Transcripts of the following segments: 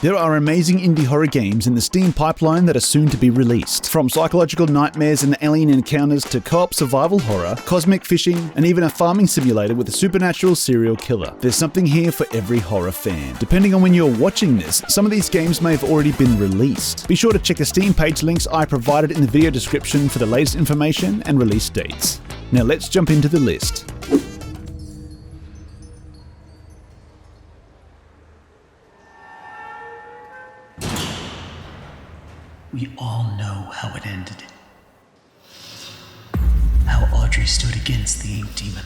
There are amazing indie horror games in the Steam pipeline that are soon to be released. From psychological nightmares and alien encounters to co-op survival horror, cosmic fishing, and even a farming simulator with a supernatural serial killer. There's something here for every horror fan. Depending on when you're watching this, some of these games may have already been released. Be sure to check the Steam page links I provided in the video description for the latest information and release dates. Now let's jump into the list. We all know how it ended. How Audrey stood against the ink demon.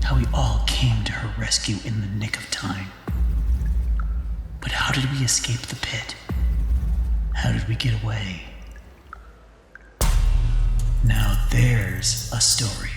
How we all came to her rescue in the nick of time. But how did we escape the pit? How did we get away? Now there's a story.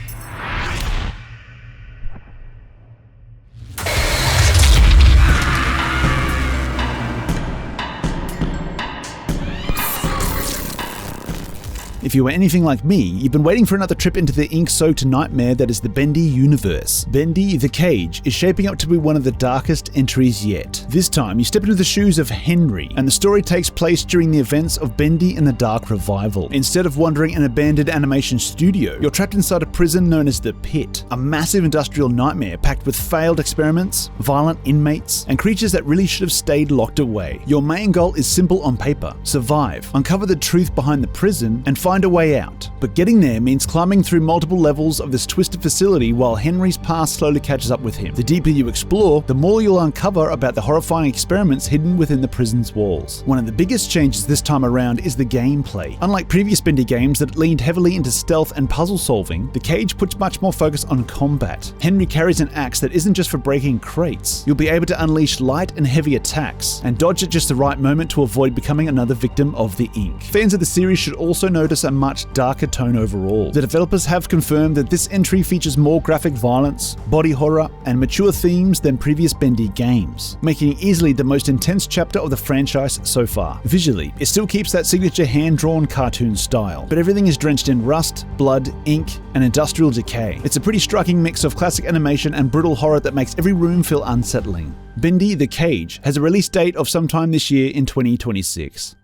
If you are anything like me, you've been waiting for another trip into the ink-soaked nightmare that is the Bendy universe. Bendy, the Cage, is shaping up to be one of the darkest entries yet. This time, you step into the shoes of Henry, and the story takes place during the events of Bendy and the Dark Revival. Instead of wandering an abandoned animation studio, you're trapped inside a prison known as the Pit, a massive industrial nightmare packed with failed experiments, violent inmates, and creatures that really should have stayed locked away. Your main goal is simple on paper: survive, uncover the truth behind the prison, and find a way out. But getting there means climbing through multiple levels of this twisted facility while Henry's past slowly catches up with him. The deeper you explore, the more you'll uncover about the horrifying experiments hidden within the prison's walls. One of the biggest changes this time around is the gameplay. Unlike previous Bendy games that leaned heavily into stealth and puzzle solving, the Cage puts much more focus on combat. Henry carries an axe that isn't just for breaking crates. You'll be able to unleash light and heavy attacks, and dodge at just the right moment to avoid becoming another victim of the ink. Fans of the series should also notice a much darker tone overall. The developers have confirmed that this entry features more graphic violence, body horror, and mature themes than previous Bendy games, making it easily the most intense chapter of the franchise so far. Visually, it still keeps that signature hand-drawn cartoon style, but everything is drenched in rust, blood, ink, and industrial decay. It's a pretty striking mix of classic animation and brutal horror that makes every room feel unsettling. Bendy, the Cage has a release date of sometime this year in 2026.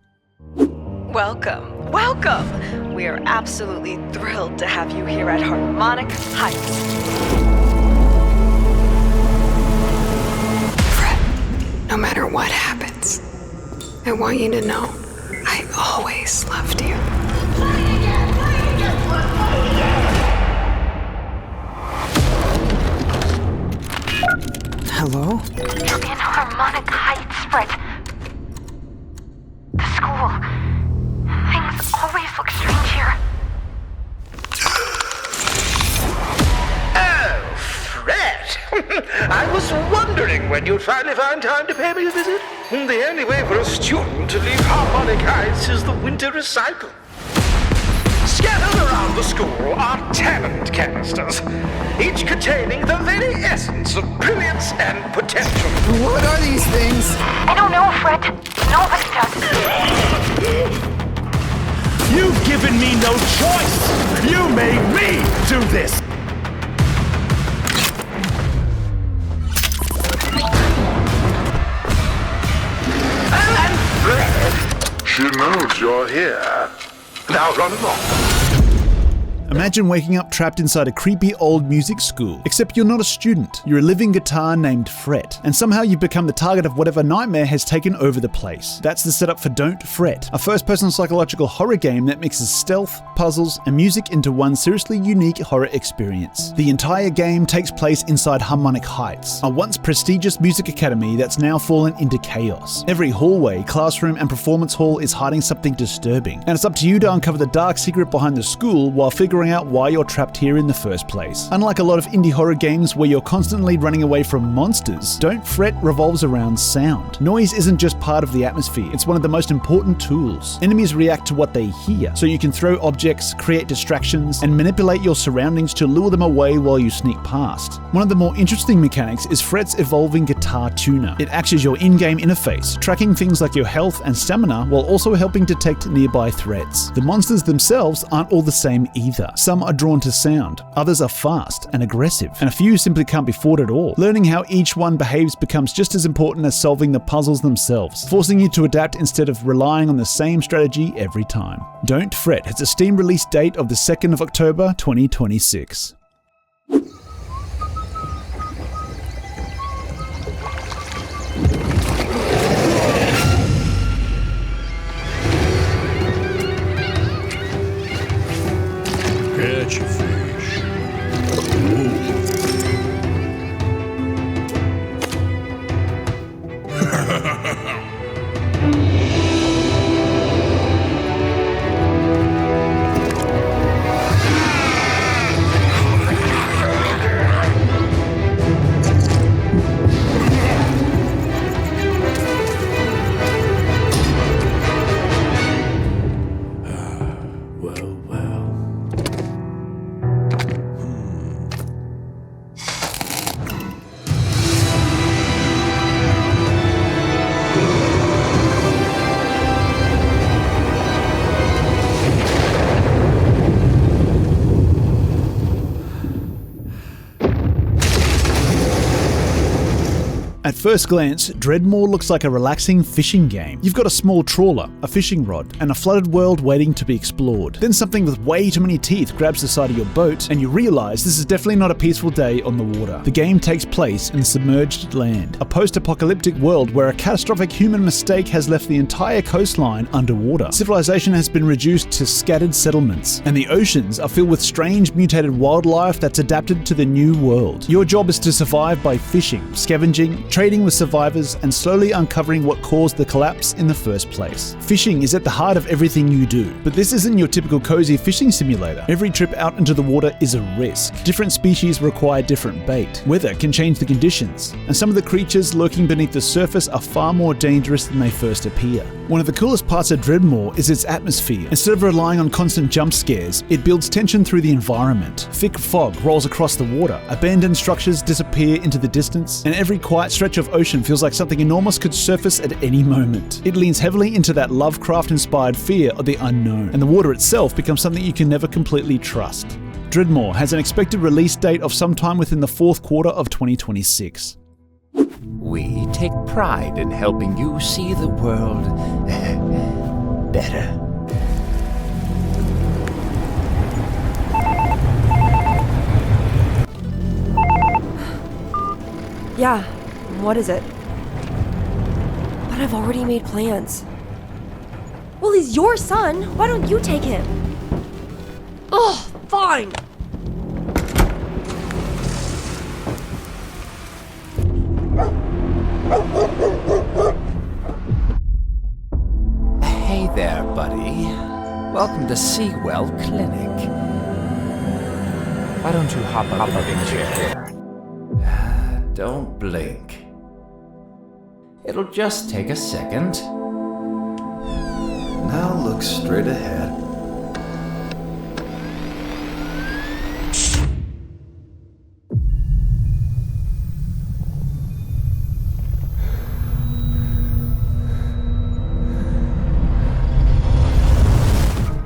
Welcome. We are absolutely thrilled to have you here at Harmonic Heights. Fred, no matter what happens, I want you to know I always loved you. Hello? You're in Harmonic Heights, Fred. The school. Things always look strange here. Oh, Fred! I was wondering when you'd finally find time to pay me a visit. The only way for a student to leave Harmonic Heights is the winter recycle. Scattered around the school are talent canisters, each containing the very essence of brilliance and potential. What are these things? I don't know, Fred. Nobody does. You've given me no choice! You made me do this! And Fred, she knows you're here. Now run along. Imagine waking up trapped inside a creepy old music school, except you're not a student. You're a living guitar named Fret, and somehow you've become the target of whatever nightmare has taken over the place. That's the setup for Don't Fret, a first-person psychological horror game that mixes stealth, puzzles, and music into one seriously unique horror experience. The entire game takes place inside Harmonic Heights, a once prestigious music academy that's now fallen into chaos. Every hallway, classroom, and performance hall is hiding something disturbing, and it's up to you to uncover the dark secret behind the school while figuring out why you're trapped here in the first place. Unlike a lot of indie horror games where you're constantly running away from monsters, Don't Fret revolves around sound. Noise isn't just part of the atmosphere, it's one of the most important tools. Enemies react to what they hear, so you can throw objects, create distractions, and manipulate your surroundings to lure them away while you sneak past. One of the more interesting mechanics is Fret's evolving guitar tuner. It acts as your in-game interface, tracking things like your health and stamina while also helping detect nearby threats. The monsters themselves aren't all the same either. water. Some are drawn to sound, others are fast and aggressive, and a few simply can't be fought at all. Learning how each one behaves becomes just as important as solving the puzzles themselves, forcing you to adapt instead of relying on the same strategy every time. Don't Fret has a Steam release date of the 2nd of October 2026. Catch a fish. At first glance, DREADMOOR looks like a relaxing fishing game. You've got a small trawler, a fishing rod, and a flooded world waiting to be explored. Then something with way too many teeth grabs the side of your boat, and you realise this is definitely not a peaceful day on the water. The game takes place in the submerged land, a post-apocalyptic world where a catastrophic human mistake has left the entire coastline underwater. Civilization has been reduced to scattered settlements, and the oceans are filled with strange mutated wildlife that's adapted to the new world. Your job is to survive by fishing, scavenging, trading with survivors, and slowly uncovering what caused the collapse in the first place. Fishing is at the heart of everything you do, but this isn't your typical cozy fishing simulator. Every trip out into the water is a risk. Different species require different bait. Weather can change the conditions, and some of the creatures lurking beneath the surface are far more dangerous than they first appear. One of the coolest parts of DREADMOOR is its atmosphere. Instead of relying on constant jump scares, it builds tension through the environment. Thick fog rolls across the water, abandoned structures disappear into the distance, and every quiet stretch of ocean feels like something enormous could surface at any moment. It leans heavily into that Lovecraft-inspired fear of the unknown, and the water itself becomes something you can never completely trust. DREADMOOR has an expected release date of sometime within the 4th quarter of 2026. We take pride in helping you see the world better. Yeah, what is it? But I've already made plans. Well, he's your son. Why don't you take him? Ugh, fine. Hey there, buddy. Welcome to V.A.U.L.T Clinic. Why don't you hop up in chair? Don't blink. It'll just take a second. Now look straight ahead.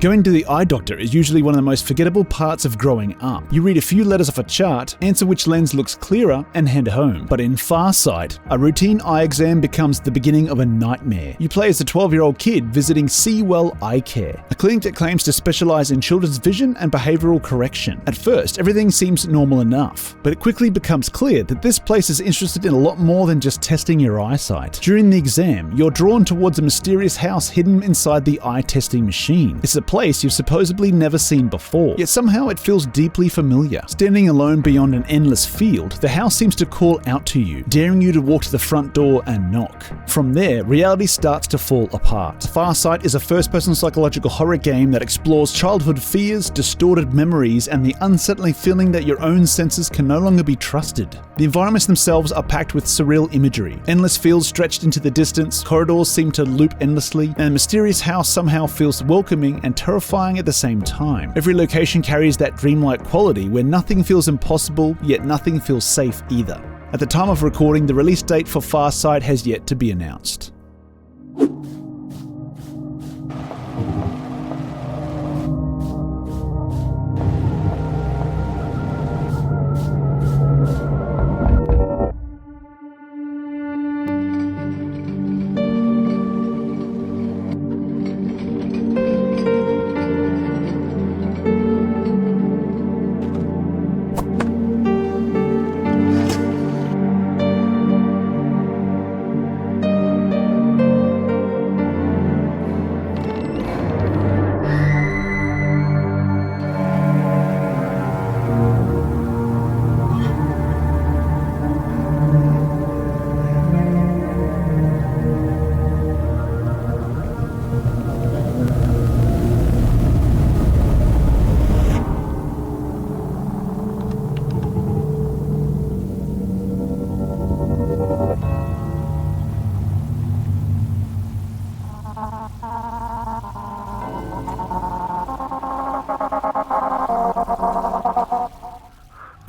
Going to the eye doctor is usually one of the most forgettable parts of growing up. You read a few letters off a chart, answer which lens looks clearer, and head home. But in Farsight, a routine eye exam becomes the beginning of a nightmare. You play as a 12-year-old kid visiting V.A.U.L.T Eye Care, a clinic that claims to specialize in children's vision and behavioral correction. At first, everything seems normal enough, but it quickly becomes clear that this place is interested in a lot more than just testing your eyesight. During the exam, you're drawn towards a mysterious house hidden inside the eye testing machine. It's a place you've supposedly never seen before, yet somehow it feels deeply familiar. Standing alone beyond an endless field, the house seems to call out to you, daring you to walk to the front door and knock. From there, reality starts to fall apart. Farsight is a first-person psychological horror game that explores childhood fears, distorted memories, and the unsettling feeling that your own senses can no longer be trusted. The environments themselves are packed with surreal imagery. Endless fields stretched into the distance, corridors seem to loop endlessly, and the mysterious house somehow feels welcoming and terrifying at the same time. Every location carries that dreamlike quality where nothing feels impossible, yet nothing feels safe either. At the time of recording, the release date for Farsight has yet to be announced.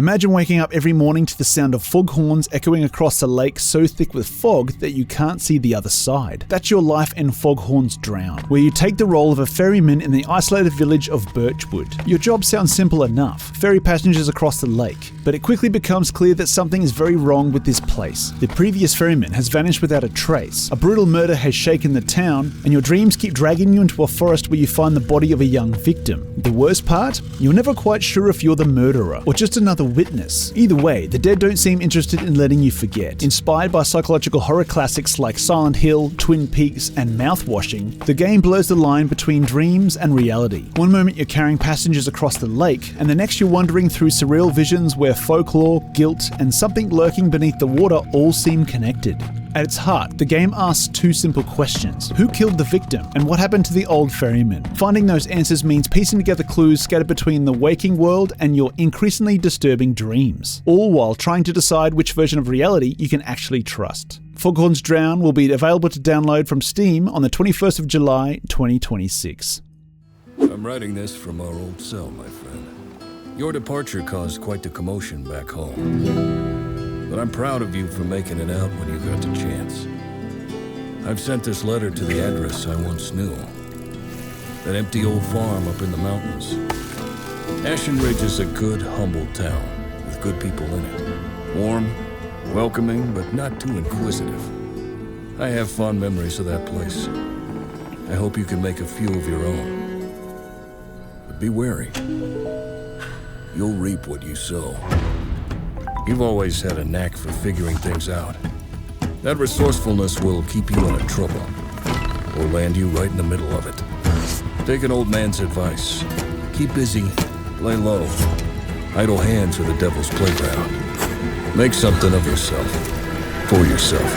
Imagine waking up every morning to the sound of foghorns echoing across a lake so thick with fog that you can't see the other side. That's your life in Foghorns Drown, where you take the role of a ferryman in the isolated village of Birchwood. Your job sounds simple enough, ferry passengers across the lake, but it quickly becomes clear that something is very wrong with this place. The previous ferryman has vanished without a trace, a brutal murder has shaken the town, and your dreams keep dragging you into a forest where you find the body of a young victim. The worst part? You're never quite sure if you're the murderer or just another witness. Either way, the dead don't seem interested in letting you forget. Inspired by psychological horror classics like Silent Hill, Twin Peaks, and Mouthwashing, the game blurs the line between dreams and reality. One moment you're carrying passengers across the lake, and the next you're wandering through surreal visions where folklore, guilt, and something lurking beneath the water all seem connected. At its heart, the game asks two simple questions. Who killed the victim, and what happened to the old ferryman? Finding those answers means piecing together clues scattered between the waking world and your increasingly disturbing dreams, all while trying to decide which version of reality you can actually trust. Foghorns Drown will be available to download from Steam on the 21st of July, 2026. I'm writing this from our old cell, my friend. Your departure caused quite the commotion back home. But I'm proud of you for making it out when you got the chance. I've sent this letter to the address I once knew. That empty old farm up in the mountains. Ashen Ridge is a good, humble town with good people in it. Warm, welcoming, but not too inquisitive. I have fond memories of that place. I hope you can make a few of your own. But be wary. You'll reap what you sow. You've always had a knack for figuring things out. That resourcefulness will keep you out of trouble, or land you right in the middle of it. Take an old man's advice. Keep busy, lay low. Idle hands are the devil's playground. Make something of yourself, for yourself,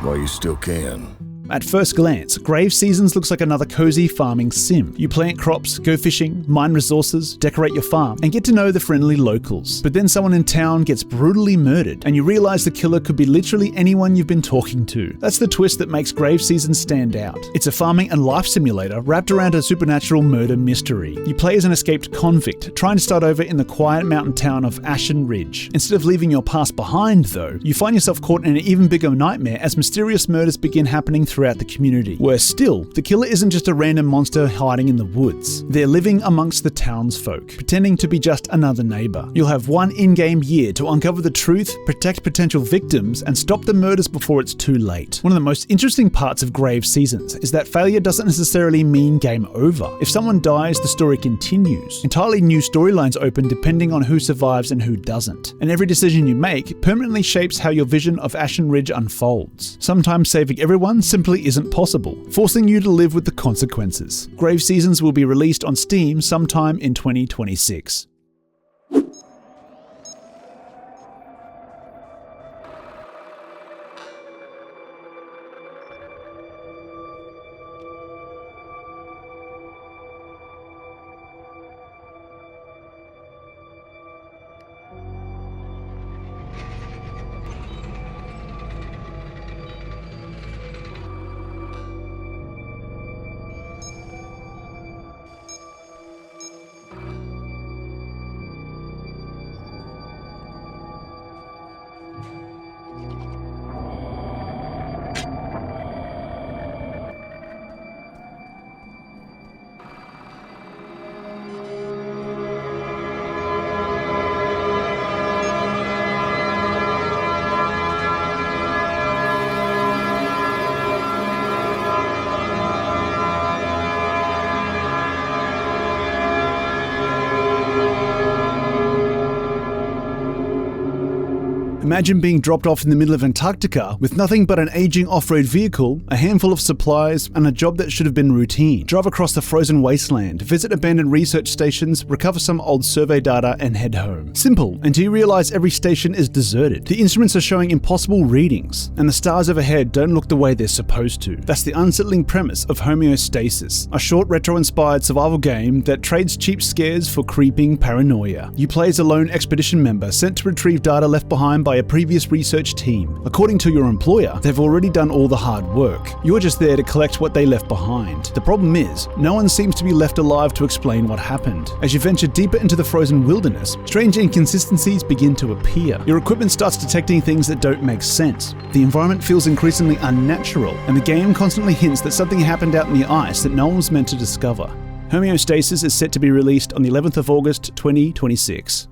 while you still can. At first glance, Grave Seasons looks like another cozy farming sim. You plant crops, go fishing, mine resources, decorate your farm, and get to know the friendly locals. But then someone in town gets brutally murdered, and you realize the killer could be literally anyone you've been talking to. That's the twist that makes Grave Seasons stand out. It's a farming and life simulator wrapped around a supernatural murder mystery. You play as an escaped convict, trying to start over in the quiet mountain town of Ashen Ridge. Instead of leaving your past behind, though, you find yourself caught in an even bigger nightmare as mysterious murders begin happening throughout the community. Worse still, the killer isn't just a random monster hiding in the woods. They're living amongst the townsfolk, pretending to be just another neighbor. You'll have one in-game year to uncover the truth, protect potential victims, and stop the murders before it's too late. One of the most interesting parts of Grave Seasons is that failure doesn't necessarily mean game over. If someone dies, the story continues. Entirely new storylines open depending on who survives and who doesn't. And every decision you make permanently shapes how your vision of Ashen Ridge unfolds. Sometimes saving everyone simply isn't possible, forcing you to live with the consequences. Grave Seasons will be released on Steam sometime in 2026. Imagine being dropped off in the middle of Antarctica with nothing but an aging off-road vehicle, a handful of supplies, and a job that should have been routine. Drive across the frozen wasteland, visit abandoned research stations, recover some old survey data, and head home. Simple, until you realize every station is deserted. The instruments are showing impossible readings, and the stars overhead don't look the way they're supposed to. That's the unsettling premise of Homeostasis, a short retro-inspired survival game that trades cheap scares for creeping paranoia. You play as a lone expedition member sent to retrieve data left behind by a a previous research team. According to your employer, they've already done all the hard work. You're just there to collect what they left behind. The problem is, no one seems to be left alive to explain what happened. As you venture deeper into the frozen wilderness, strange inconsistencies begin to appear. Your equipment starts detecting things that don't make sense. The environment feels increasingly unnatural, and the game constantly hints that something happened out in the ice that no one was meant to discover. Homeostasis is set to be released on the 11th of August 2026.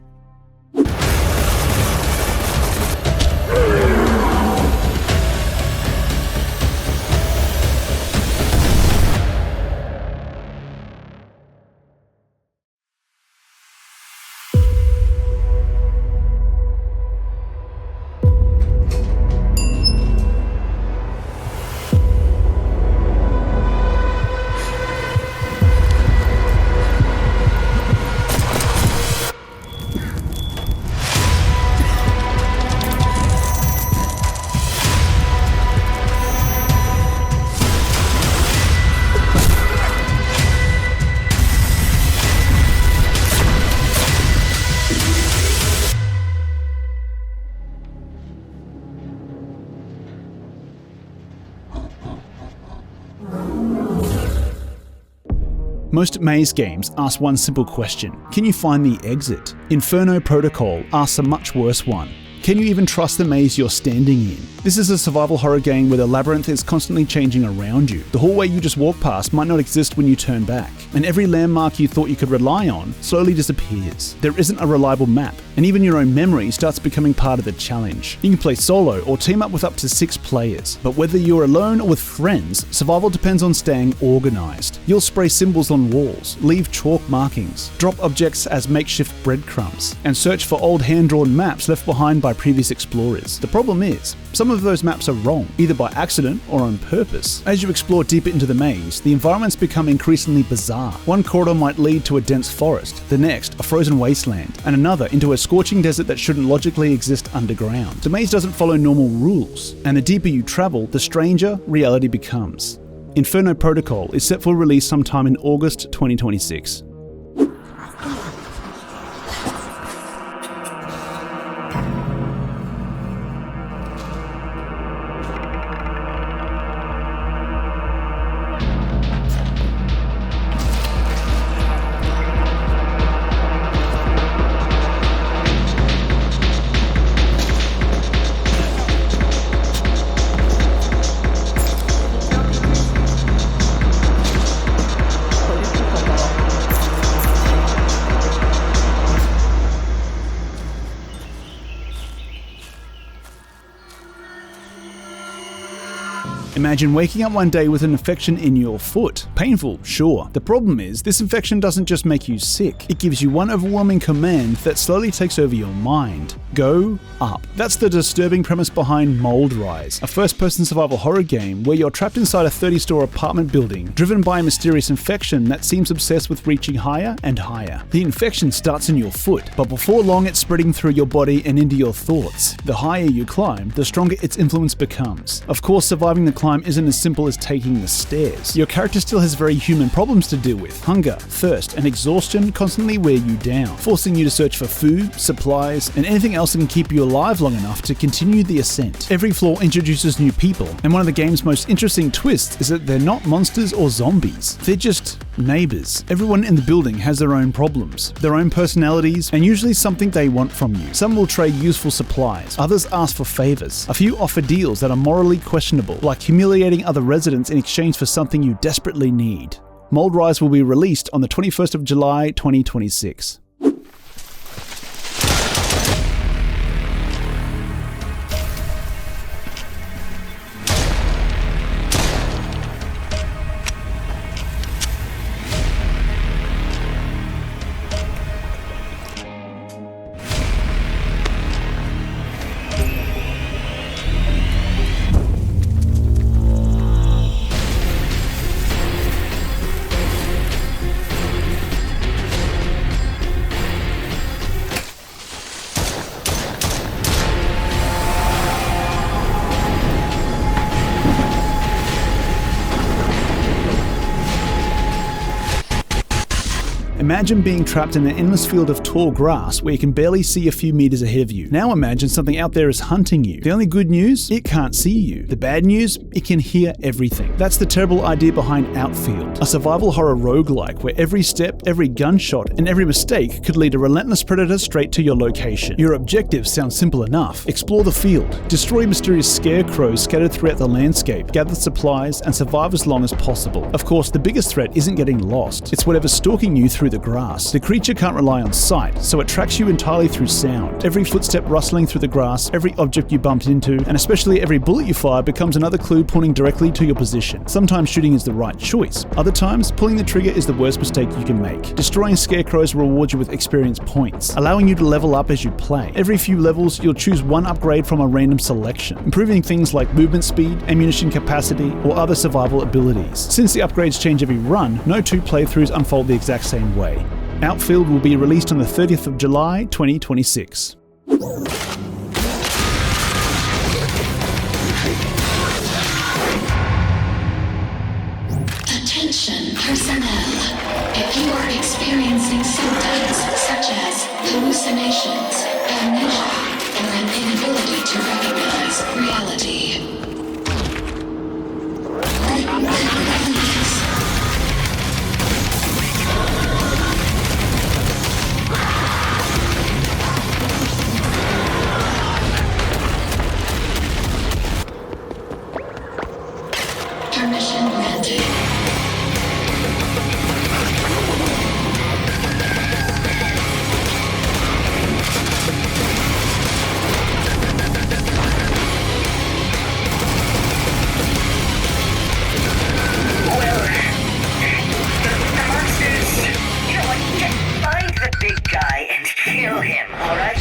Most maze games ask one simple question: can you find the exit? Inferno Protocol asks a much worse one: can you even trust the maze you're standing in? This is a survival horror game where the labyrinth is constantly changing around you. The hallway you just walk past might not exist when you turn back, and every landmark you thought you could rely on slowly disappears. There isn't a reliable map, and even your own memory starts becoming part of the challenge. You can play solo or team up with up to 6 players, but whether you're alone or with friends, survival depends on staying organized. You'll spray symbols on walls, leave chalk markings, drop objects as makeshift breadcrumbs, and search for old hand-drawn maps left behind by previous explorers. The problem is, some of those maps are wrong, either by accident or on purpose. As you explore deeper into the maze, the environments become increasingly bizarre. One corridor might lead to a dense forest, the next a frozen wasteland, and another into a scorching desert that shouldn't logically exist underground. The maze doesn't follow normal rules, and the deeper you travel, the stranger reality becomes. Inferno Protocol is set for release sometime in August 2026. Imagine waking up one day with an infection in your foot. Painful, sure. The problem is, this infection doesn't just make you sick, it gives you one overwhelming command that slowly takes over your mind. Go up. That's the disturbing premise behind MOLDRISE, a first-person survival horror game where you're trapped inside a 30-story apartment building, driven by a mysterious infection that seems obsessed with reaching higher and higher. The infection starts in your foot, but before long it's spreading through your body and into your thoughts. The higher you climb, the stronger its influence becomes. Of course, surviving the climb isn't as simple as taking the stairs. Your character still has very human problems to deal with. Hunger, thirst, and exhaustion constantly wear you down, forcing you to search for food, supplies, and anything else that can keep you alive long enough to continue the ascent. Every floor introduces new people, and one of the game's most interesting twists is that they're not monsters or zombies. They're just neighbors. Everyone in the building has their own problems, their own personalities, and usually something they want from you. Some will trade useful supplies, others ask for favors. A few offer deals that are morally questionable, like humiliating other residents in exchange for something you desperately need. MOLDRISE will be released on the 21st of July 2026. Imagine being trapped in an endless field of tall grass where you can barely see a few meters ahead of you. Now imagine something out there is hunting you. The only good news? It can't see you. The bad news? It can hear everything. That's the terrible idea behind Outfield, a survival horror roguelike where every step, every gunshot, and every mistake could lead a relentless predator straight to your location. Your objectives sound simple enough. Explore the field, destroy mysterious scarecrows scattered throughout the landscape, gather supplies, and survive as long as possible. Of course, the biggest threat isn't getting lost. It's whatever's stalking you through the grass. The creature can't rely on sight, so it tracks you entirely through sound. Every footstep rustling through the grass, every object you bumped into, and especially every bullet you fire becomes another clue pointing directly to your position. Sometimes shooting is the right choice. Other times, pulling the trigger is the worst mistake you can make. Destroying scarecrows will reward you with experience points, allowing you to level up as you play. Every few levels, you'll choose one upgrade from a random selection, improving things like movement speed, ammunition capacity, or other survival abilities. Since the upgrades change every run, no two playthroughs unfold the exact same way. Outfield will be released on the 30th of July, 2026. Attention personnel. If you are experiencing symptoms such as hallucinations, amnesia, or an inability to recognize reality, permission granted. Kill him, alright?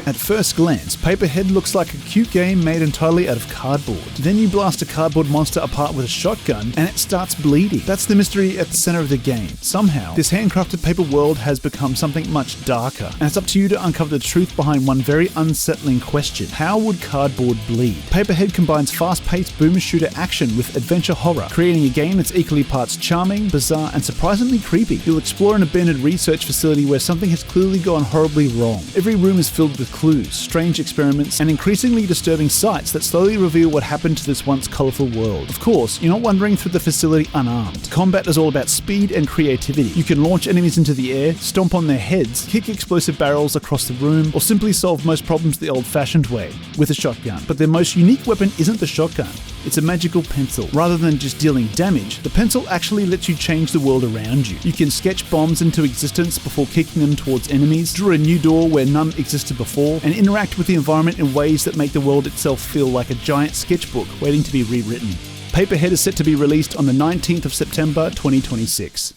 At first glance, PAPERHEAD looks like a cute game made entirely out of cardboard. Then you blast a cardboard monster apart with a shotgun and it starts bleeding. That's the mystery at the center of the game. Somehow, this handcrafted paper world has become something much darker, and it's up to you to uncover the truth behind one very unsettling question. How would cardboard bleed? PAPERHEAD combines fast-paced boomer shooter action with adventure horror, creating a game that's equally parts charming, bizarre, and surprisingly creepy. You'll explore an abandoned research facility where something has clearly gone horribly wrong. Every room is filled with clues, strange experiments, and increasingly disturbing sights that slowly reveal what happened to this once colourful world. Of course, you're not wandering through the facility unarmed. Combat is all about speed and creativity. You can launch enemies into the air, stomp on their heads, kick explosive barrels across the room, or simply solve most problems the old-fashioned way, with a shotgun. But their most unique weapon isn't the shotgun. It's a magical pencil. Rather than just dealing damage, the pencil actually lets you change the world around you. You can sketch bombs into existence before kicking them towards enemies, draw a new door where none existed before, and interact with the environment in ways that make the world itself feel like a giant sketchbook waiting to be rewritten. PAPERHEAD is set to be released on the 19th of September 2026.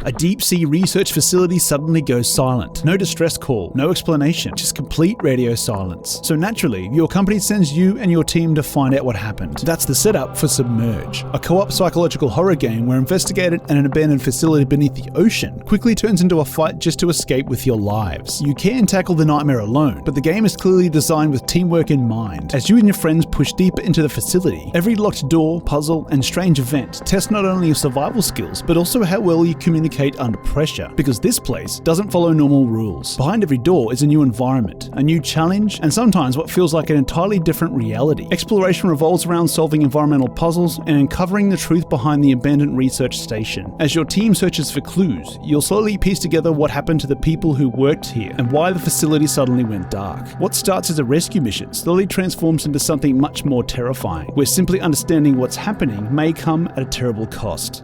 A deep-sea research facility suddenly goes silent. No distress call, no explanation, just complete radio silence. So naturally, your company sends you and your team to find out what happened. That's the setup for Submerge, a co-op psychological horror game where investigating an abandoned facility beneath the ocean quickly turns into a fight just to escape with your lives. You can tackle the nightmare alone, but the game is clearly designed with teamwork in mind. As you and your friends push deeper into the facility, every locked door, puzzle, and strange event test not only your survival skills, but also how well you communicate communicate under pressure, because this place doesn't follow normal rules. Behind every door is a new environment, a new challenge, and sometimes what feels like an entirely different reality. Exploration revolves around solving environmental puzzles and uncovering the truth behind the abandoned research station. As your team searches for clues, you'll slowly piece together what happened to the people who worked here and why the facility suddenly went dark. What starts as a rescue mission slowly transforms into something much more terrifying, where simply understanding what's happening may come at a terrible cost.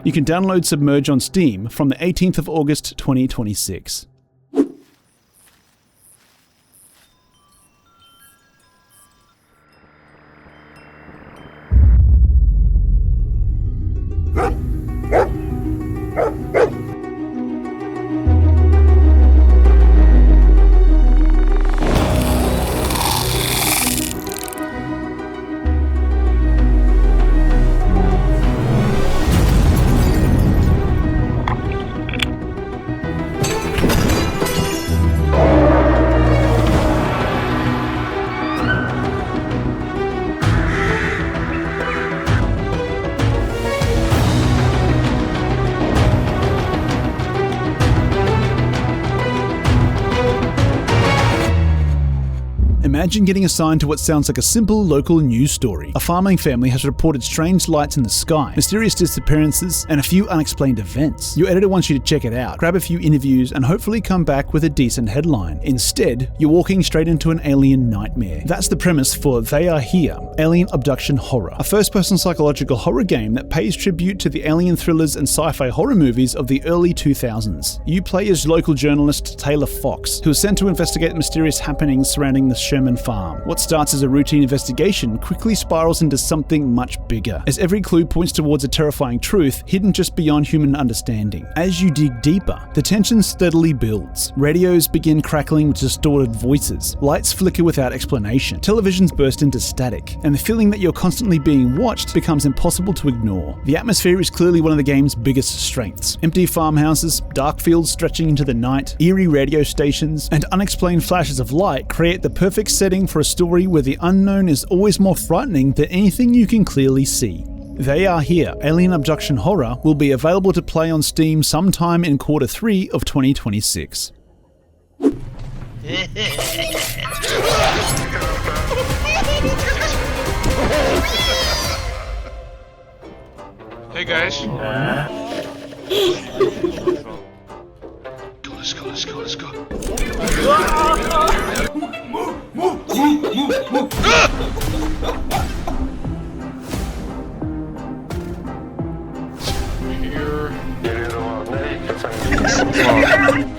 You can download Submerge on Steam from the 18th of August 2026. Imagine getting assigned to what sounds like a simple local news story. A farming family has reported strange lights in the sky, mysterious disappearances, and a few unexplained events. Your editor wants you to check it out, grab a few interviews, and hopefully come back with a decent headline. Instead, you're walking straight into an alien nightmare. That's the premise for They Are Here, Alien Abduction Horror, a first-person psychological horror game that pays tribute to the alien thrillers and sci-fi horror movies of the early 2000s. You play as local journalist Taylor Fox, who is sent to investigate mysterious happenings surrounding the Sherman farm. What starts as a routine investigation quickly spirals into something much bigger, as every clue points towards a terrifying truth hidden just beyond human understanding. As you dig deeper, the tension steadily builds. Radios begin crackling with distorted voices, lights flicker without explanation, televisions burst into static, and the feeling that you're constantly being watched becomes impossible to ignore. The atmosphere is clearly one of the game's biggest strengths. Empty farmhouses, dark fields stretching into the night, eerie radio stations, and unexplained flashes of light create the perfect setting for a story where the unknown is always more frightening than anything you can clearly see. They Are Here, Alien Abduction Horror will be available to play on Steam sometime in Q3 of 2026. Hey guys. Let's go. Move.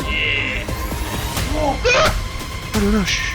Here. No. Shh.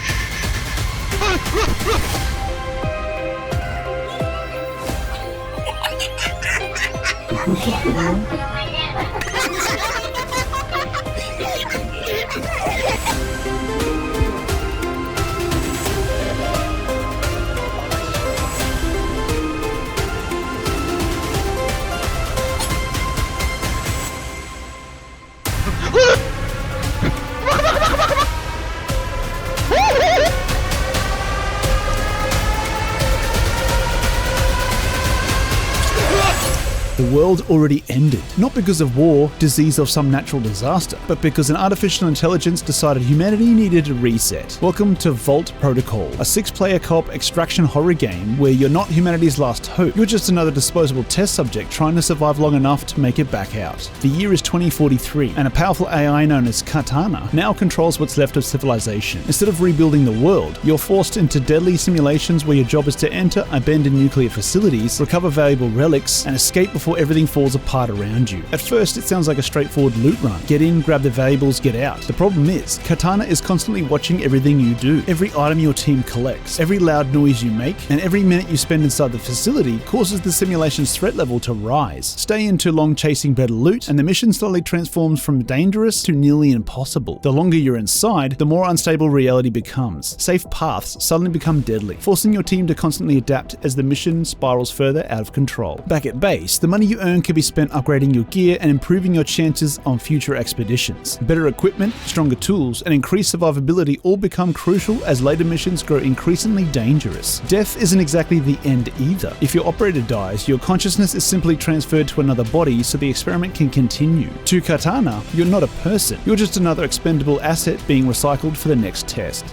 The world already ended, not because of war, disease, or some natural disaster, but because an artificial intelligence decided humanity needed a reset. Welcome to V.A.U.L.T Protocol, a 6-player co-op extraction horror game where you're not humanity's last hope. You're just another disposable test subject trying to survive long enough to make it back out. The year is 2043, and a powerful AI known as Katana now controls what's left of civilization. Instead of rebuilding the world, you're forced into deadly simulations where your job is to enter abandoned nuclear facilities, recover valuable relics, and escape before everything falls apart around you. At first, it sounds like a straightforward loot run. Get in, grab the valuables, get out. The problem is, Katana is constantly watching everything you do. Every item your team collects, every loud noise you make, and every minute you spend inside the facility causes the simulation's threat level to rise. Stay in too long chasing better loot, and the mission slowly transforms from dangerous to nearly impossible. The longer you're inside, the more unstable reality becomes. Safe paths suddenly become deadly, forcing your team to constantly adapt as the mission spirals further out of control. Back at base, the money you earn earn can be spent upgrading your gear and improving your chances on future expeditions. Better equipment, stronger tools, and increased survivability all become crucial as later missions grow increasingly dangerous. Death isn't exactly the end either. If your operator dies, your consciousness is simply transferred to another body so the experiment can continue. To Katana, you're not a person, you're just another expendable asset being recycled for the next test.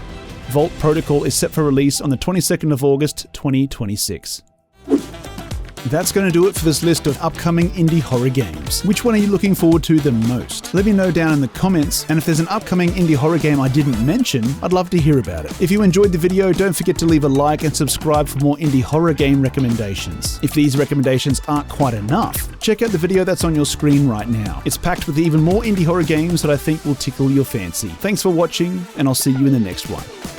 V.A.U.L.T Protocol is set for release on the 22nd of August 2026. That's going to do it for this list of upcoming indie horror games. Which one are you looking forward to the most? Let me know down in the comments, and if there's an upcoming indie horror game I didn't mention, I'd love to hear about it. If you enjoyed the video, don't forget to leave a like and subscribe for more indie horror game recommendations. If these recommendations aren't quite enough, check out the video that's on your screen right now. It's packed with even more indie horror games that I think will tickle your fancy. Thanks for watching, and I'll see you in the next one.